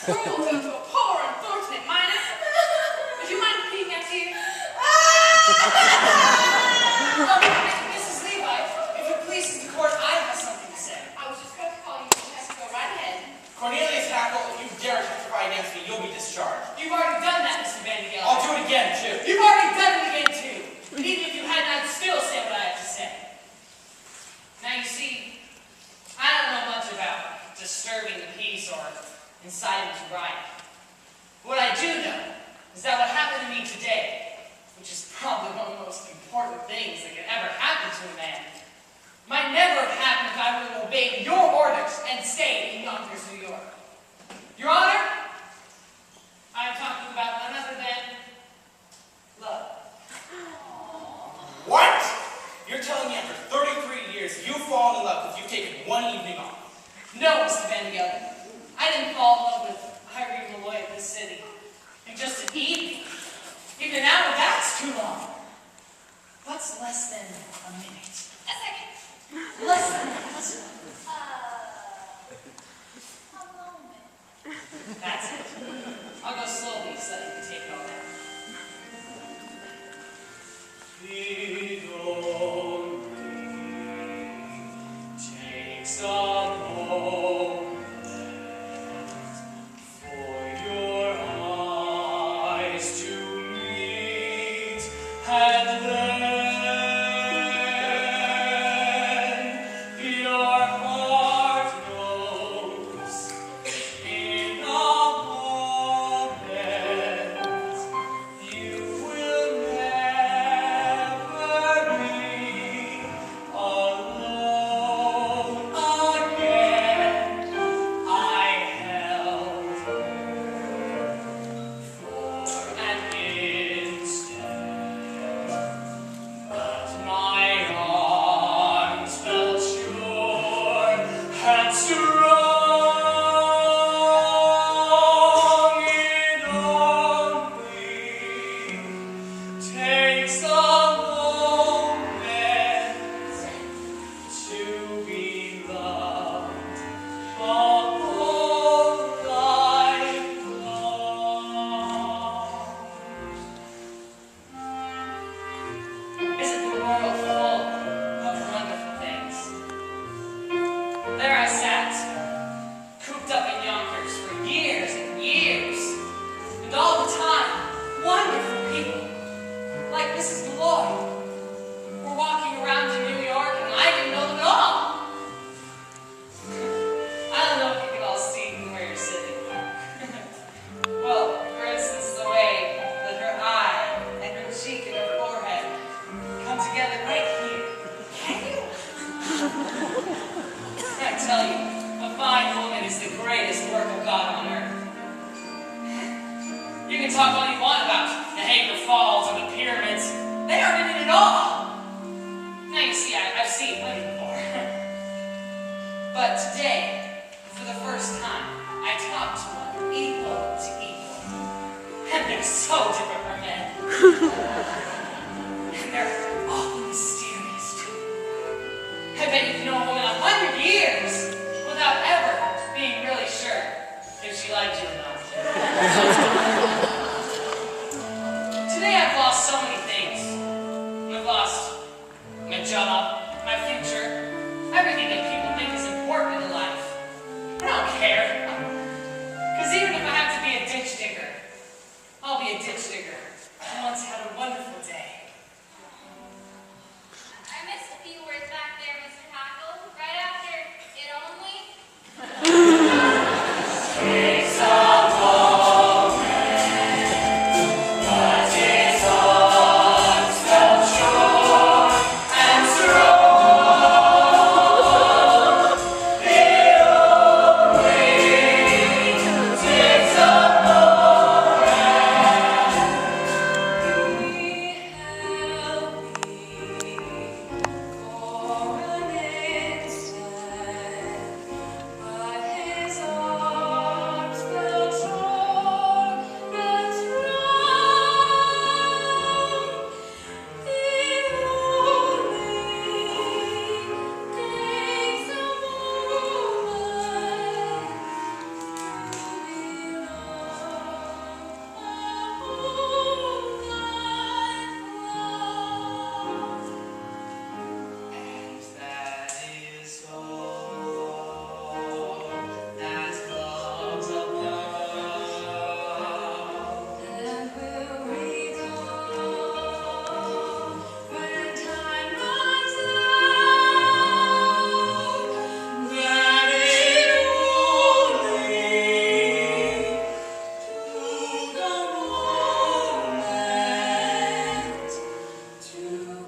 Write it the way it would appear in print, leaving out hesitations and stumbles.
cruelty to a poor, unfortunate miner. Would you mind repeating that to you? Mrs. Levi, if it pleases the court, I have something to say. I was just about to call you. Just go right ahead. Cornelius Hackl, if you dare testify against me, you'll be discharged. You've already done that, Mr. Van de Gelder. I'll do it again, too. You've already done it again, too. But even if you hadn't, I'd still say what I have to say. Now, you see, I don't know much about disturbing the peace or inciting to riot. What I do know is that what happened to me today, which is probably one of the most important things that could ever happen to a man, might never have happened if I would have obeyed your orders and stayed in Yonkers, New York. Your Honor, I am talking about none other than love. What? You're telling me after 33 years you've fallen in love because you've taken one evening off? No, Mr. Van de Gelder. I didn't fall in love with Irene Molloy of this city in just an evening. Even an hour, that's too long. What's less than a minute? A second. Less than a minute. A moment. That's it. I'll go slowly so that you can take it all down. Take some moment for your eyes to meet, and then your heart knows in a moment you will never be alone again. I held her for an instant, but my arms felt sure and strong. It only takes a moment to be loved all life long. Isn't the world full of wonderful things? There I sat, cooped up in Yonkers for years and years, and all the time, wonderful people, like Mrs. Molloy, were walking around in New York, and I didn't know them at all. I don't know if you can all see from where you're sitting. Well, for instance, the way that her eye and her cheek and her forehead come together right here. Can you? I tell you, a fine woman is the greatest work of God on earth. You can talk all you want about Niagara Falls or the pyramids. They aren't in it at all. Now you see, I've seen women before. But today, for the first time, I talked to one equal to equal. And they're so different from men. And they're awfully mysterious, too. I bet you can know a woman 100 years without ever being really sure if she liked you or not. Today I've lost so many things. I've lost my job, my future, everything that people think is important in life. I don't care. Because even if I have to be a ditch digger, I'll be a ditch digger. I once had a wonderful day. I missed a few words back there, Mr. Hackl. Right after it only. Take some you.